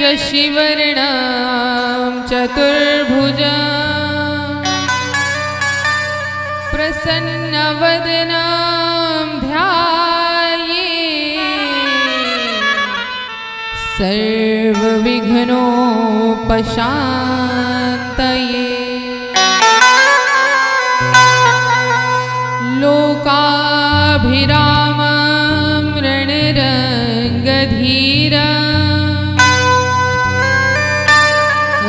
शशिवर्णं चतुर्भुजं प्रसन्नवदनं ध्यायेत् सर्वविघ्नोपशान्तये। लोकाभिरामं रणरङ्गधीरं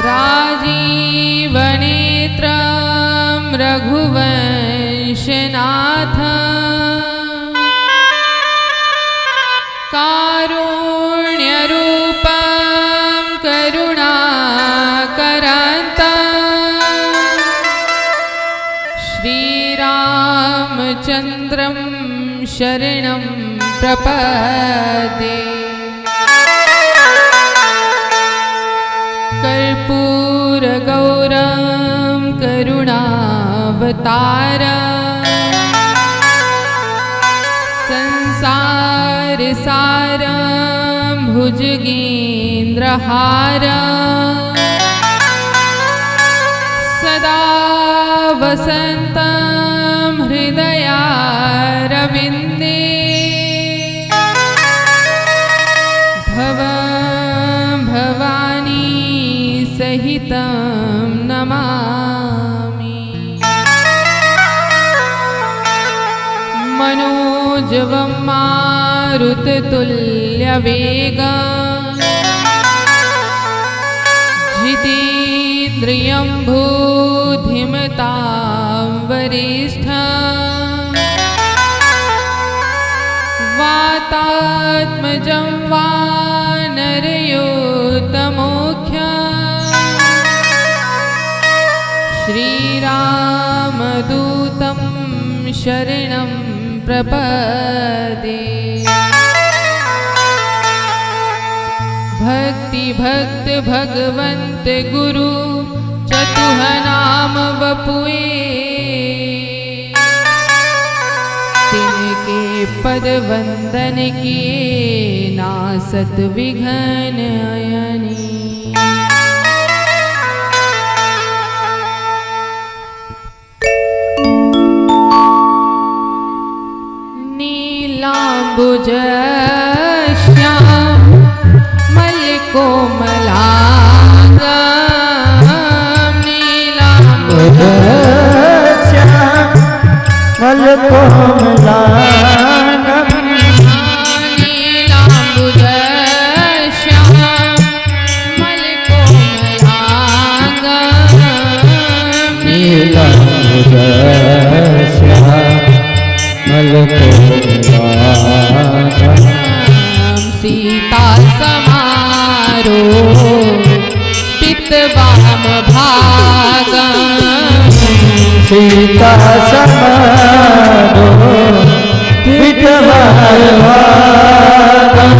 राजीवनेत्रं रघुवंशनाथं कारुण्यरूपं करुणाकरान्तं श्रीरामचन्द्रं शरणं प्रपद्ये। कर्पूरगौरं करुणावतारं संसारसारं भुजगेन्द्रहारं सदा वसन्तं हृदयारविन्दे भवं भवानी सहितं नमामि। मनोजवं मारुततुल्यवेगं जितेन्द्रियं बुद्धिमतां वरिष्ठं वातात्मजं वानरयोत्तमोख्यं श्रीरामदूतं शरणं प्रपद्ये। भक्ति भक्त भगवंत गुरु चतुह नाम वपुए तिनके पद वंदन किए नासत विघ्न अयनी। नीलांबुज श्याम मलकोमलांगं नीलांबुज श्याम मलकोमलांगं नीलांबुज श्याम मलकोमलांगं नीलांबुज श्याम मलकोमलांगं सीता समारोपित वाम भागं सीता समारोपित वाम भागं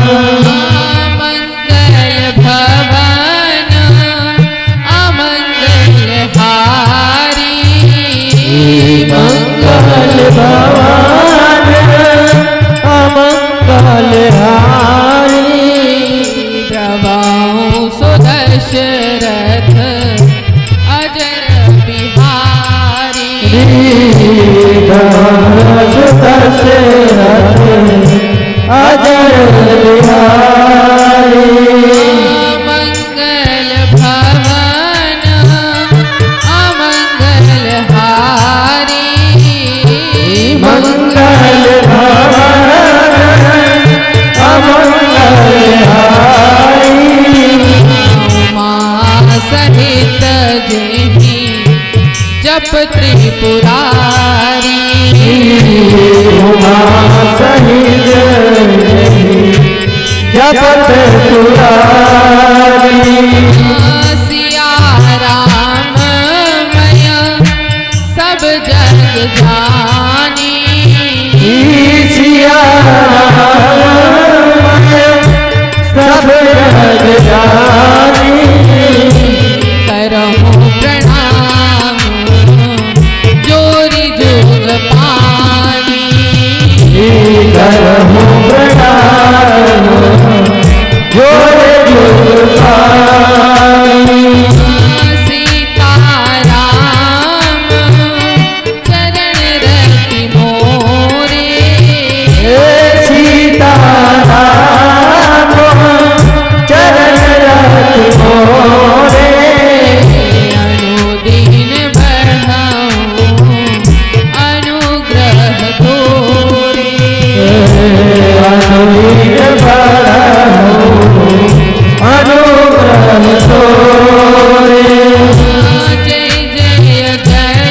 अमंगल भवन अमंगलहारी मंगल भवन अमंगलहारी द्रवाऊं सुदशरथ अजर बिहारी सुदशरथ अजर बिहारी अमंगल भवन अमंगलहारी मंगल भवन अमंगलहारी उमा सहित जेहि जप त्रिपुरारी उमा सहित जप त्रिपुरारी सिया राम मय सब जग जानी सिया सब जग जानी करहु प्रणाम जोरी जोग पानी करहु प्रणाम जोर जोर पानी सीताराम चरण रति मोरे सीताराम चरण रति मोरे अनुदीन बढ़ाऊं अनुग्रह तोरे अनुदीन बढ़ाऊं अनुग्रह तोरे जय जय जय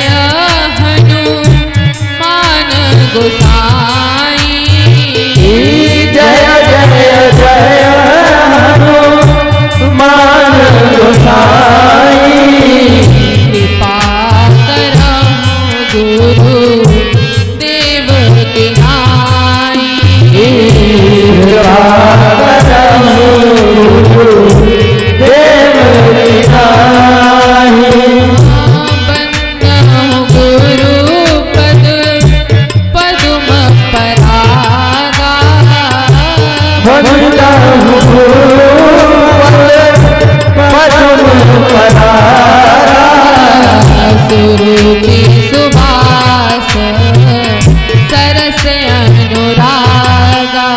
हनुमान गोसाई जय जय जय हनुमान गोसाई कृपा करहु गुरु देव के नाई देव बंदहु गुरु पद पद्म परागा सुरुचि सुभाष सरस अनुरागा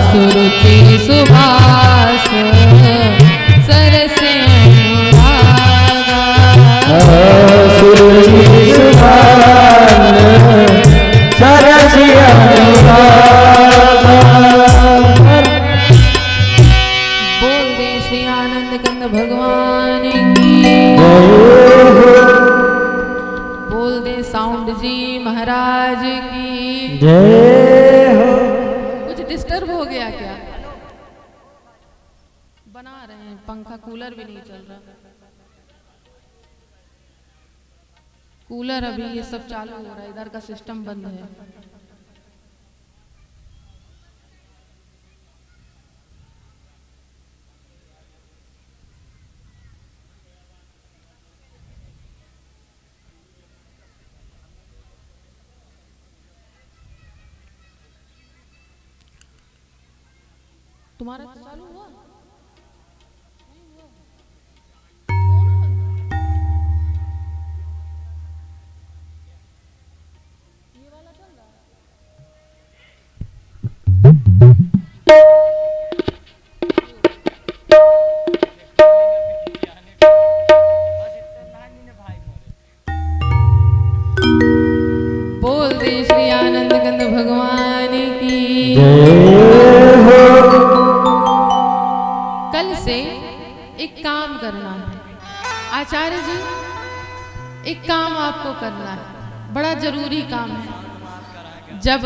सुरुचि सुभाष सरस बोल दे श्री आनंद कंद भगवान की बोल दे साउंड जी महाराज की कुछ डिस्टर्ब हो गया क्या बना रहे हैं पंखा कूलर भी नहीं चल रहा कूलर अभी ये सब चालू हो रहा है इधर का सिस्टम बंद है तुम्हारा तो चालू हुआ नहीं हुआ दोनों बंद ये वाला चल रहा है बोल दे श्री आनंद कंद भगवान की कल से एक काम करना है आचार्य जी एक काम आपको करना है बड़ा जरूरी काम है जब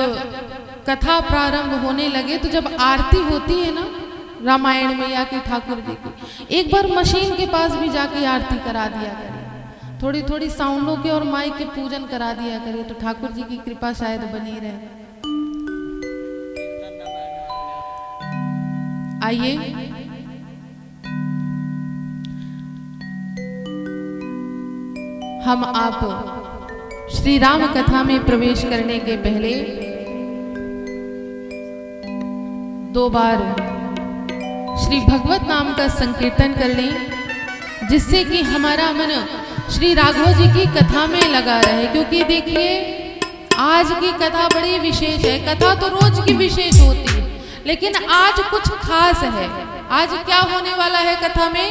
कथा प्रारंभ होने लगे तो जब आरती होती है ना रामायण में या कि ठाकुर जी की एक बार मशीन के पास भी जाके आरती करा दिया करिए थोड़ी थोड़ी साउंडों के और माइक के पूजन करा दिया करिए तो ठाकुर जी की कृपा शायद बनी रहे आइए हम आप श्री राम कथा में प्रवेश करने के पहले 2 बार श्री भगवत नाम का संकीर्तन कर लें जिससे कि हमारा मन श्री राघव जी की कथा में लगा रहे क्योंकि देखिए आज की कथा बड़ी विशेष है कथा तो रोज की विशेष होती है लेकिन आज कुछ खास है आज क्या होने वाला है कथा में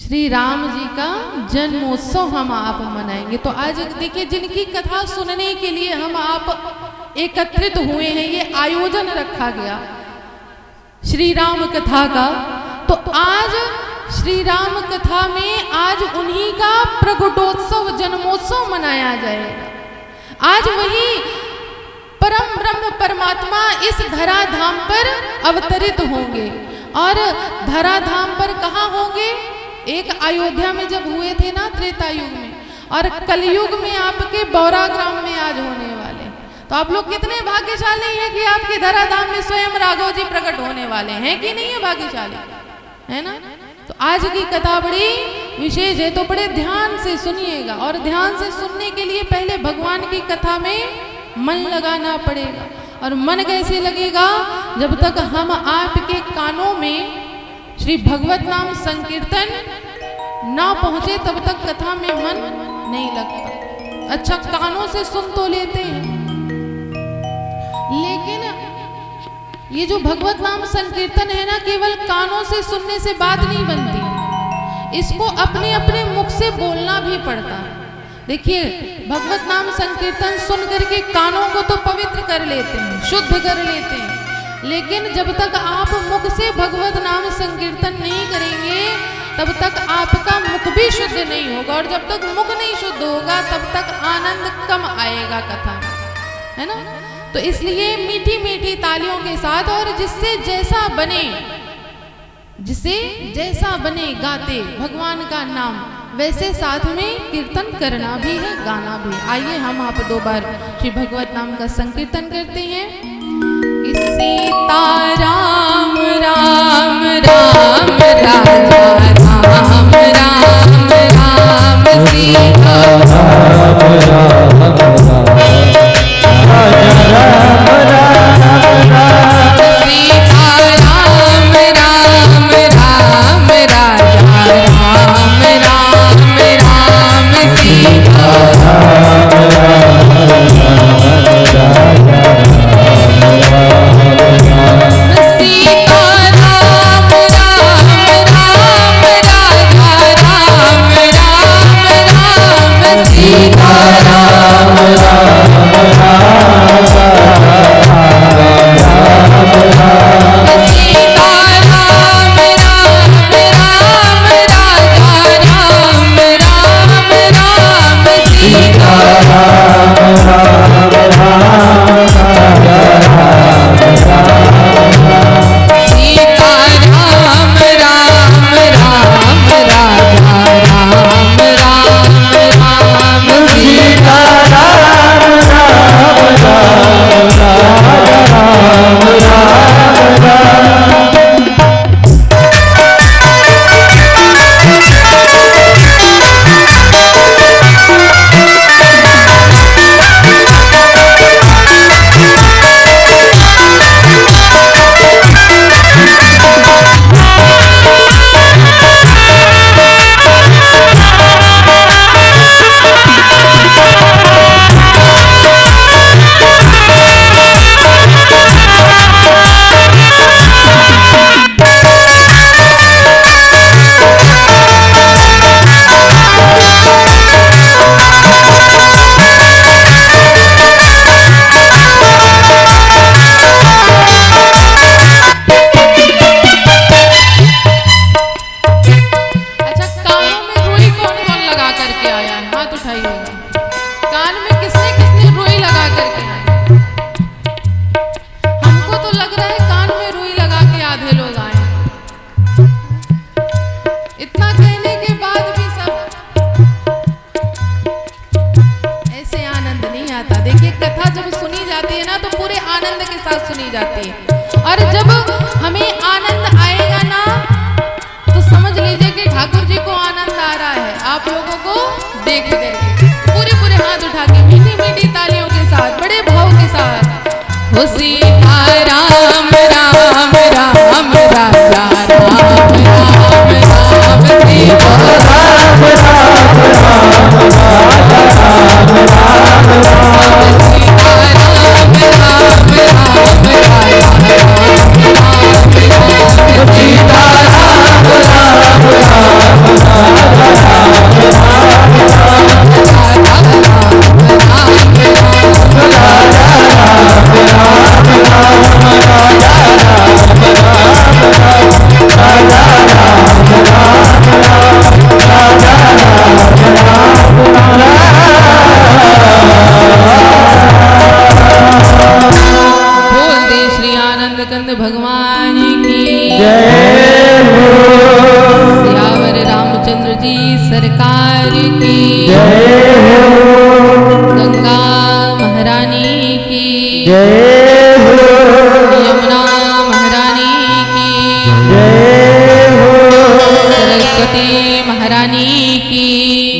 श्री राम जी का जन्मोत्सव हम आप मनाएंगे तो आज देखिए जिनकी कथा सुनने के लिए हम आप एकत्रित हुए हैं ये आयोजन रखा गया श्री राम कथा का तो आज श्री राम कथा में आज उन्हीं का प्रगटोत्सव जन्मोत्सव मनाया जाएगा आज वही परम ब्रह्म परमात्मा इस धराधाम पर अवतरित होंगे और धराधाम पर कहाँ होंगे एक अयोध्या में जब हुए थे ना त्रेता युग में और कलयुग में आपके बौरा ग्राम में आज होने वाले तो आप लोग कितने भाग्यशाली हैं कि आपके धराधाम में स्वयं राघव जी प्रकट होने वाले हैं कि नहीं है भाग्यशाली है ना तो आज की कथा बड़ी विशेष है, तो बड़े ध्यान से सुनिएगा। और ध्यान से सुनने के लिए पहले भगवान की कथा में मन लगाना पड़ेगा। और मन कैसे लगेगा? जब तक हम आपके कानों में श्री भगवत नाम संकीर्तन ना पहुंचे तब तक कथा में मन नहीं लगता। अच्छा, कानों से सुन तो लेते हैं, लेकिन ये जो भगवत नाम संकीर्तन है ना, केवल कानों से सुनने से बात नहीं बनती, इसको अपने अपने मुख से बोलना भी पड़ता है। देखिए, भगवत नाम संकीर्तन सुन करके कानों को तो पवित्र कर लेते हैं, शुद्ध कर लेते हैं, लेकिन जब तक आप मुख से भगवत नाम संकीर्तन नहीं करेंगे तब तक आपका मुख भी शुद्ध नहीं होगा। और जब तक मुख नहीं शुद्ध होगा तब तक आनंद कम आएगा कथा में, है ना। तो इसलिए मीठी मीठी तालियों के साथ, और जिससे जैसा बने गाते भगवान का नाम, वैसे साथ में कीर्तन करना भी है, गाना भी। आइए हम आप 2 बार श्री भगवत नाम का संकीर्तन करते हैं। सीता राम राम राम राजा राम राम राम सीता राम राम राम सीता राम राम राम राजा राम राम राम सीता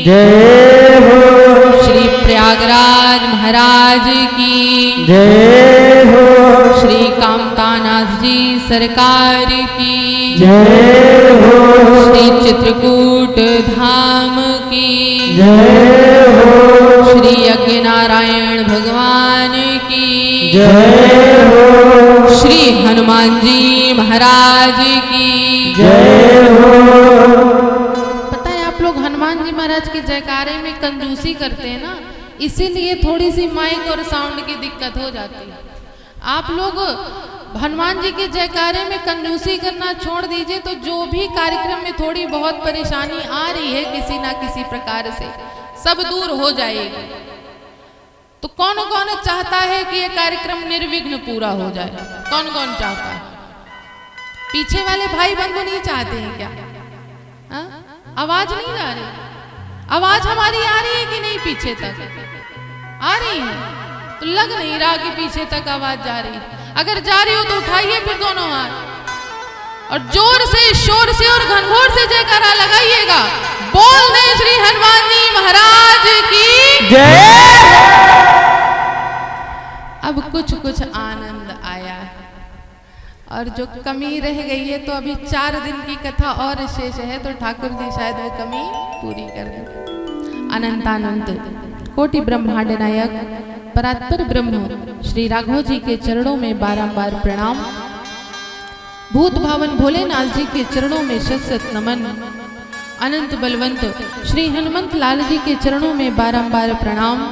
जय हो। श्री प्रयागराज महाराज की जय हो। श्री कामतानाथ जी सरकार की जय हो। श्री चित्रकूट धाम की जय हो। श्री यज्ञ नारायण भगवान की जय हो। श्री हनुमान जी महाराज की जय हो। पता है आप लोग हनुमान जी महाराज के जयकारे में कंजूसी करते हैं ना, इसीलिए थोड़ी सी माइक और साउंड की दिक्कत हो जाती है। आप लोग हनुमान जी के जयकारे में कंजूसी करना छोड़ दीजिए, तो जो भी कार्यक्रम में थोड़ी बहुत परेशानी आ रही है किसी ना किसी प्रकार से, सब दूर हो जाएगी। तो कौन कौन चाहता है कि ये कार्यक्रम निर्विघ्न पूरा हो जाए? कौन कौन चाहता है? पीछे वाले भाई बंधु नहीं चाहते हैं क्या? हा? आवाज नहीं जा रही? आवाज हमारी आ रही है कि नहीं? पीछे तक आ रही है? तो लग नहीं रहा कि पीछे तक आवाज जा रही है। अगर जा रही हो तो उठाइए फिर दोनों हाथ और जोर से, शोर से और घनघोर से जयकारा लगाइएगा। बोल दे श्री हनुमान जी महाराज की जय। अब कुछ कुछ आनंद आया है और जो कमी रह गई है, तो अभी 4 दिन की कथा और शेष है, तो ठाकुर जी शायद वो कमी पूरी कर दें। अनंतानंत कोटि ब्रह्मांड नायक परात्पर ब्रह्म श्री राघव जी के चरणों में बारंबार प्रणाम। भूत भावन भोलेनाथ जी के चरणों में शत शत नमन। अनंत बलवंत श्री हनुमंत लाल जी के चरणों में बारंबार प्रणाम।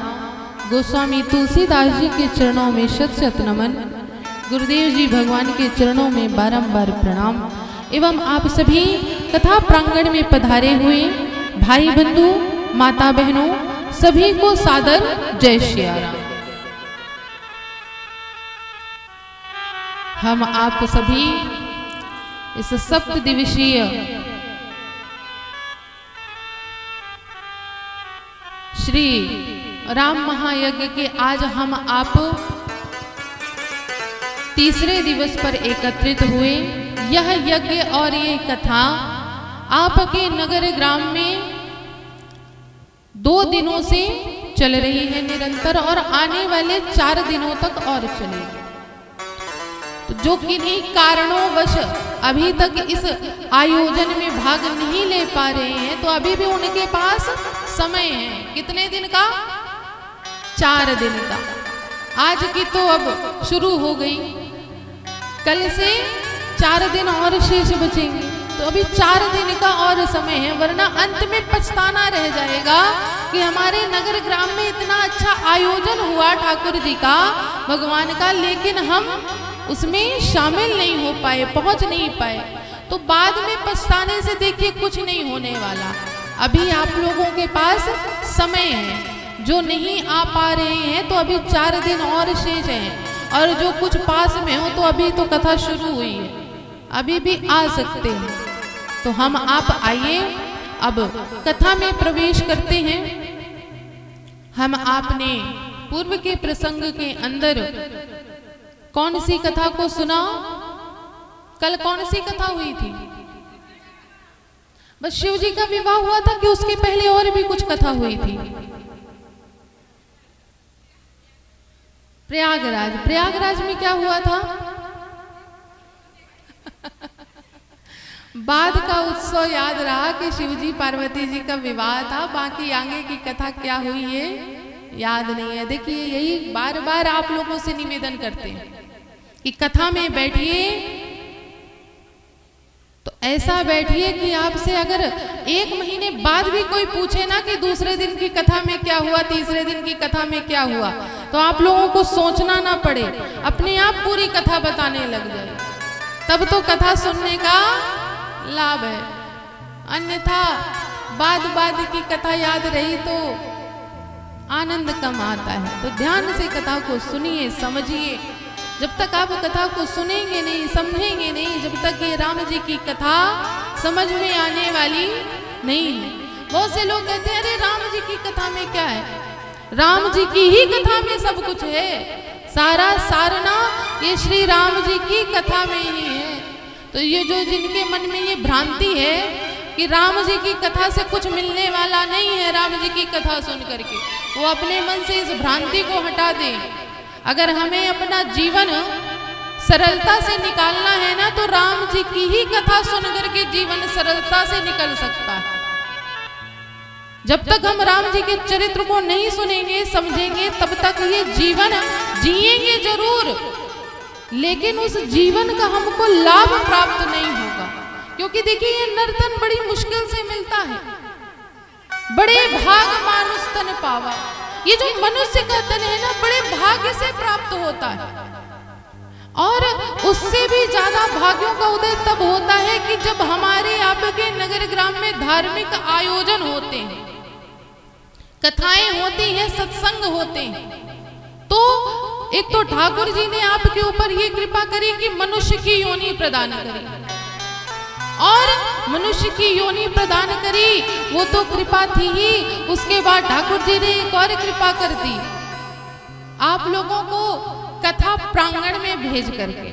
गोस्वामी तुलसीदास जी के चरणों में शत शत नमन। गुरुदेव जी भगवान के चरणों में बारंबार प्रणाम। एवं आप सभी कथा प्रांगण में पधारे हुए भाई बंधु माता बहनों सभी को सादर जय श्री राम। हम आप सभी इस 7 दिवसीय श्री राम महायज्ञ के आज हम आप तीसरे दिवस पर एकत्रित हुए। यह यज्ञ और ये कथा आपके नगर ग्राम में 2 दिनों से चल रही है निरंतर, और आने वाले 4 दिनों तक और चलेगी। तो जो किन्हीं कारणोंवश अभी तक इस आयोजन में भाग नहीं ले पा रहे हैं, तो अभी भी उनके पास समय है। कितने दिन का? 4 दिन का। आज की तो अब शुरू हो गई, कल से 4 दिन और शेष बचेंगे, तो अभी 4 दिन का और समय है, वरना अंत में पछताना रह जाएगा कि हमारे नगर ग्राम में इतना अच्छा आयोजन हुआ ठाकुर जी का, भगवान का, लेकिन हम उसमें शामिल नहीं हो पाए, पहुंच नहीं पाए। तो बाद में पछताने से देखिए कुछ नहीं होने वाला। अभी आप लोगों के पास समय है, जो नहीं आ पा रहे हैं तो अभी 4 दिन और शेष हैं, और जो कुछ पास में हो तो अभी तो कथा शुरू हुई है, अभी भी आ सकते हैं। तो हम आप आइए अब कथा में प्रवेश करते हैं। हम आपने पूर्व के प्रसंग के अंदर कौन सी कथा को सुना? कल कौन सी कथा हुई थी? बस शिव जी का विवाह हुआ था कि उसके पहले और भी कुछ कथा हुई थी? प्रयागराज में क्या हुआ था? बाद का उत्सव याद रहा कि शिवजी पार्वती जी का विवाह था, बाकी आगे की कथा क्या हुई है याद नहीं है। देखिए यही बार बार आप लोगों से निवेदन करते हैं कि कथा में बैठिए तो ऐसा बैठिए कि आपसे अगर 1 महीने बाद भी कोई पूछे ना कि दूसरे दिन की कथा में क्या हुआ, तीसरे दिन की कथा में क्या हुआ, तो आप लोगों को सोचना ना पड़े, अपने आप पूरी कथा बताने लग जाए, तब तो कथा सुनने का लाभ है। अन्यथा बाद की कथा याद रही तो आनंद कम आता है। तो ध्यान से कथा को सुनिए, समझिए। जब तक आप कथा को सुनेंगे नहीं, समझेंगे नहीं, जब तक ये राम जी की कथा समझ में आने वाली नहीं है। बहुत से लोग कहते हैं अरे राम जी की कथा में क्या है? राम जी की ही कथा में सब कुछ है, सारा सारना ये श्री राम जी की कथा में ही है। तो ये जो जिनके मन में ये भ्रांति है कि राम जी की कथा से कुछ मिलने वाला नहीं है। राम जी की कथा सुन करके वो अपने मन से इस भ्रांति को हटा दें। अगर हमें अपना जीवन सरलता से निकालना है ना, तो राम जी की ही कथा सुन करके जीवन सरलता से निकल सकता है। जब तक हम राम जी के चरित्र को नहीं सुनेंगे, समझेंगे, तब तक ये जीवन जिएंगे जरूर, लेकिन उस जीवन का हमको लाभ प्राप्त नहीं होगा। क्योंकि देखिए, ये नर्तन बड़ी मुश्किल से मिलता है। बड़े भाग मानुष तन पावा, ये जो मनुष्य का तन है ना, बड़े भाग्य से प्राप्त होता है। और उससे भी ज्यादा भाग्यों का उदय तब होता है कि जब हमारे आपके नगर ग्राम में धार्मिक आयोजन होते हैं, कथाएं होती हैं, सत्संग होते हैं। तो एक तो ठाकुर जी ने आपके ऊपर ये कृपा करी कि मनुष्य की योनि प्रदान करी, और मनुष्य की योनि प्रदान करी, वो तो कृपा थी ही। उसके बाद ठाकुर जी ने एक और कृपा कर दी, आप लोगों को कथा प्रांगण में भेज करके।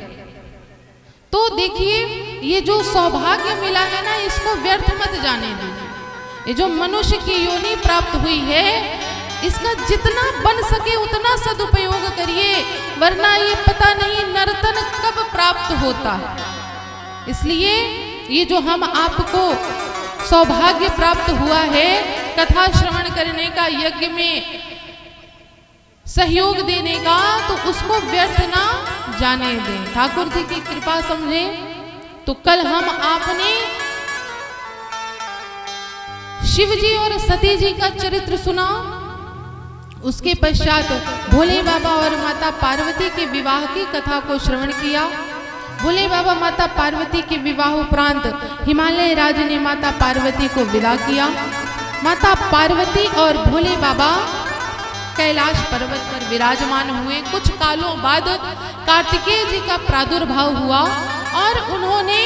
तो देखिए, ये जो सौभाग्य मिला है ना, इसको व्यर्थ मत जाने दीजिए। ये जो मनुष्य की योनि प्राप्त हुई है, इसका जितना बन सके उतना सदुपयोग करिए, वरना ये पता नहीं नर्तन कब प्राप्त होता है। इसलिए ये जो हम आपको सौभाग्य प्राप्त हुआ है कथा श्रवण करने का, यज्ञ में सहयोग देने का, तो उसको व्यर्थ ना जाने दें, ठाकुर जी की कृपा समझें। तो कल हम आपने शिव जी और सती जी का चरित्र सुना, उसके पश्चात भोले बाबा और माता पार्वती के विवाह की कथा को श्रवण किया। भोले बाबा माता पार्वती के विवाह उपरांत हिमालय राज ने माता पार्वती को विदा किया। माता पार्वती और भोले बाबा कैलाश पर्वत पर विराजमान हुए। कुछ कालों बाद कार्तिकेय जी का प्रादुर्भाव हुआ और उन्होंने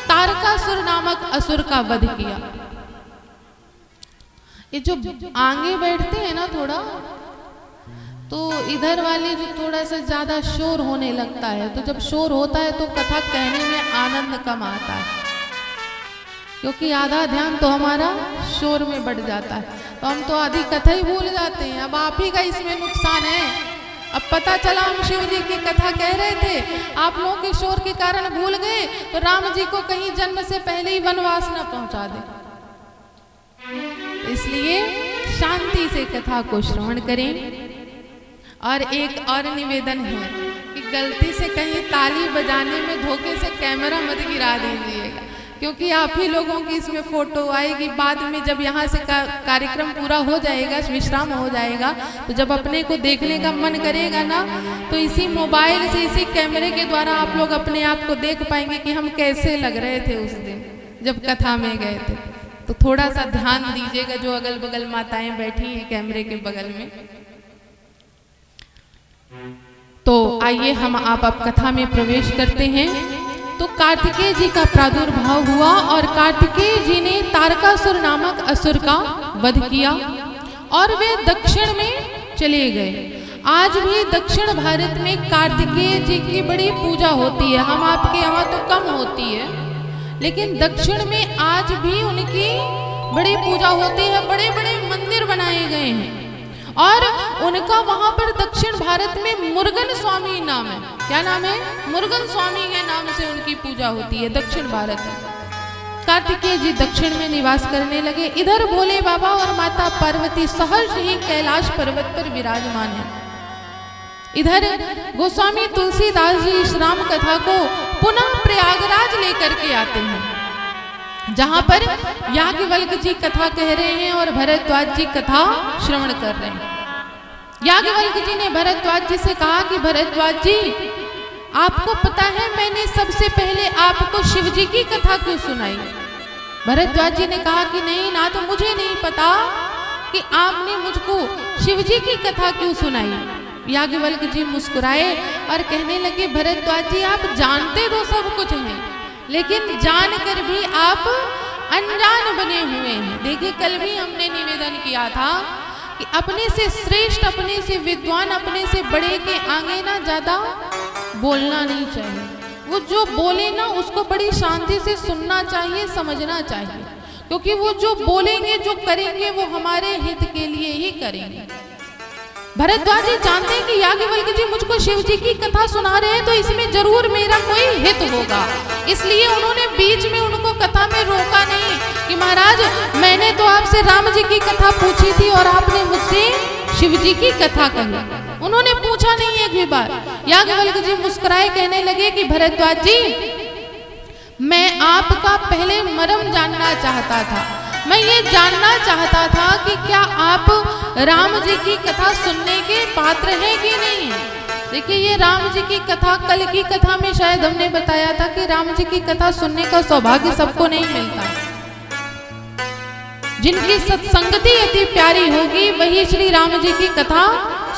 तारकासुर नामक असुर का वध किया। ये जो आगे बैठते हैं ना थोड़ा, तो इधर वाले जो थोड़ा सा ज्यादा शोर होने लगता है, तो जब शोर होता है तो कथा कहने में आनंद कम आता है, क्योंकि आधा ध्यान तो हमारा शोर में बढ़ जाता है, तो हम तो आधी कथा ही भूल जाते हैं। अब आप ही का इसमें नुकसान है। अब पता चला हम शिव जी की कथा कह रहे थे, आप लोगों के शोर के कारण भूल गए, तो राम जी को कहीं जन्म से पहले ही वनवास न पहुंचा दे। इसलिए शांति से कथा को श्रवण करें। और एक और निवेदन है कि गलती से कहीं ताली बजाने में धोखे से कैमरा मत गिरा दीजिएगा, क्योंकि आप ही लोगों की इसमें फोटो आएगी। बाद में जब यहाँ से कार्यक्रम पूरा हो जाएगा, विश्राम हो जाएगा, तो जब अपने को देखने का मन करेगा ना, तो इसी मोबाइल से, इसी कैमरे के द्वारा आप लोग अपने आप को देख पाएंगे कि हम कैसे लग रहे थे उस दिन जब कथा में गए थे। तो थोड़ा सा ध्यान दीजिएगा, जो अगल बगल माताएं बैठी हैं कैमरे के बगल में। तो आइए हम आप कथा में प्रवेश करते हैं। तो कार्तिकेय जी का प्रादुर्भाव हुआ और कार्तिकेय जी ने तारकासुर नामक असुर का वध किया और वे दक्षिण में चले गए। आज भी दक्षिण भारत में कार्तिकेय जी की बड़ी पूजा होती है। हम आपके यहाँ तो कम होती है, लेकिन दक्षिण में आज भी उनकी बड़ी पूजा होती है। बड़े बड़े मंदिर बनाए गए हैं और उनका वहां पर दक्षिण भारत में मुरुगन स्वामी नाम है। क्या नाम है? मुरुगन स्वामी के नाम से उनकी पूजा होती है दक्षिण भारत में। कार्तिकेय जी दक्षिण में निवास करने लगे। इधर भोले बाबा और माता पार्वती सहर्ष ही कैलाश पर्वत पर विराजमान है। इधर गोस्वामी तुलसीदास जी इस राम कथा को पुनः प्रयागराज लेकर के आते हैं, जहां पर याज्ञवल्क्य जी कथा कह रहे हैं और भरद्वाज जी कथा श्रवण कर रहे हैं। याज्ञवल्क्य जी ने भरद्वाज जी से कहा कि भरद्वाज जी, आपको पता है मैंने सबसे पहले आपको शिव जी की कथा क्यों सुनाई? भरद्वाज जी ने कहा कि नहीं ना, तो मुझे नहीं पता कि आपने मुझको शिव जी की कथा क्यों सुनाई। याज्ञवल्क्य जी मुस्कुराए और कहने लगे, भरद्वाज जी आप जानते तो सब कुछ हैं, लेकिन जानकर भी आप अनजान बने हुए हैं। देखिए, कल भी हमने निवेदन किया था कि अपने से श्रेष्ठ, अपने से विद्वान, अपने से बड़े के आगे ना ज्यादा बोलना नहीं चाहिए। वो जो बोले ना उसको बड़ी शांति से सुनना चाहिए, समझना चाहिए, क्योंकि वो जो बोलेंगे, जो करेंगे, वो हमारे हित के लिए ही करेंगे। भरद्वाज जी जानते हैं कि याज्ञवल्क्य जी मुझको शिव जी की कथा सुना रहे हैं तो इसमें जरूर मेरा कोई हित होगा, इसलिए उन्होंने बीच में उनको कथा में रोका नहीं कि महाराज मैंने तो आपसे राम जी की कथा पूछी थी और आपने मुझसे शिव जी की कथा कही। उन्होंने पूछा नहीं एक भी बार। याज्ञवल्क्य जी मुस्कुराए, कहने लगे कि भरद्वाज जी मैं आपका पहले मर्म जानना चाहता था। मैं ये जानना चाहता था कि क्या आप राम जी की कथा सुनने के पात्र हैं कि नहीं है। देखिए ये राम जी की कथा, कल की कथा में शायद हमने बताया था कि राम जी की कथा सुनने का सौभाग्य सबको नहीं मिलता। जिनकी सत्संगति अति प्यारी होगी वही श्री राम जी की कथा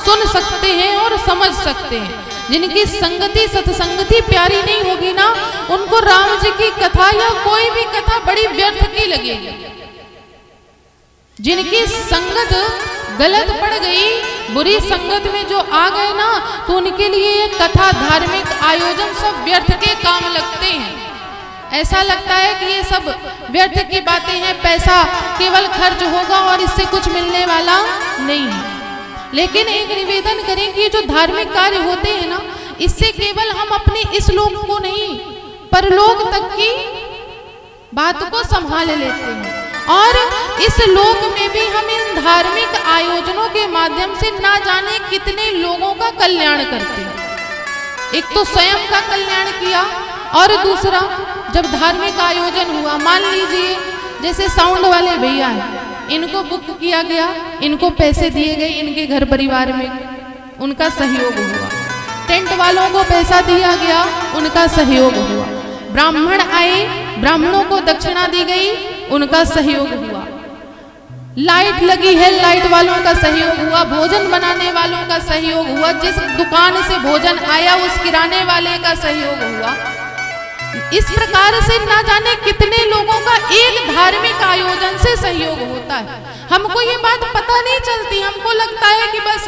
सुन सकते हैं और समझ सकते हैं। जिनकी संगति सत्संगति प्यारी नहीं होगी ना, उनको राम जी की कथा या कोई भी कथा बड़ी व्यर्थ की लगेगी। जिनकी संगत गलत पड़ गई, बुरी संगत में जो आ गए ना, तो उनके लिए ये कथा, धार्मिक आयोजन सब व्यर्थ के काम लगते हैं। ऐसा लगता है कि ये सब व्यर्थ की बातें हैं, पैसा केवल खर्च होगा और इससे कुछ मिलने वाला नहीं है। लेकिन एक निवेदन करें कि ये जो धार्मिक कार्य होते हैं ना, इससे केवल हम अपने इस लोक को नहीं, परलोक तक की बात को संभाल लेते हैं और इस लोक में भी हम इन धार्मिक आयोजनों के माध्यम से ना जाने कितने लोगों का कल्याण करते हैं। एक तो स्वयं का कल्याण किया और दूसरा जब धार्मिक आयोजन हुआ, मान लीजिए जैसे साउंड वाले भैया हैं, इनको बुक किया गया, इनको पैसे दिए गए, इनके घर परिवार में उनका सहयोग हुआ। टेंट वालों को पैसा दिया गया, उनका सहयोग हुआ। ब्राह्मण आए, ब्राह्मणों को दक्षिणा दी गई, उनका सहयोग हुआ। लाइट लगी है, लाइट वालों का सहयोग हुआ। भोजन बनाने वालों का सहयोग हुआ। जिस दुकान से भोजन आया उस किराने वाले का सहयोग हुआ। इस प्रकार से ना जाने कितने लोगों का एक धार्मिक आयोजन से सहयोग होता है। हमको ये बात पता नहीं चलती, हमको लगता है कि बस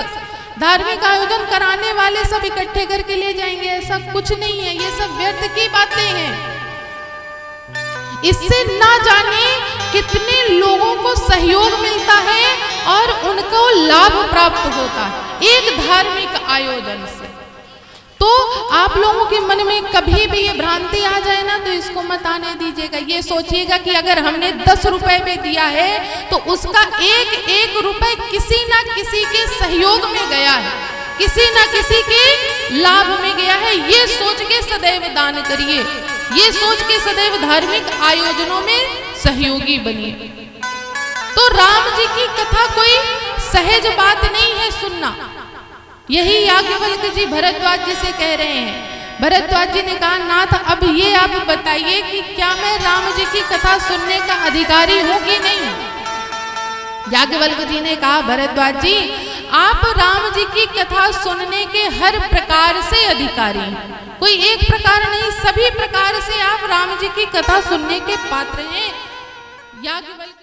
धार्मिक आयोजन कराने वाले सब इकट्ठे करके ले जाएंगे, ऐसा कुछ नहीं है, ये सब व्यर्थ की बातें हैं। इससे ना जाने कितने लोगों को सहयोग मिलता है और उनको लाभ प्राप्त होता है एक धार्मिक आयोजन से। तो आप लोगों के मन में कभी भी ये भ्रांति आ जाए ना, तो इसको मत आने दीजिएगा। ये सोचिएगा कि अगर हमने 10 रुपए में दिया है तो उसका एक एक रुपए किसी ना किसी के सहयोग में गया है, किसी ना किसी के लाभ में गया है। ये सोच के सदैव दान करिए, ये सोच के सदैव धार्मिक आयोजनों में सहयोगी बनिए। तो राम जी की कथा कोई सहज बात नहीं है सुनना। यही याज्ञवल्क्य जी भरद्वाज जी से कह रहे हैं। भरद्वाज जी ने कहा, नाथ अब ये आप बताइए कि क्या मैं राम जी की कथा सुनने का अधिकारी हूं कि नहीं। याज्ञवल्क्य जी ने कहा, भरद्वाज जी आप राम जी की कथा सुनने के हर प्रकार से अधिकारी हैं, कोई एक प्रकार नहीं, सभी प्रकार से आप राम जी की कथा सुनने के पात्र हैं। याज्ञवल्क्य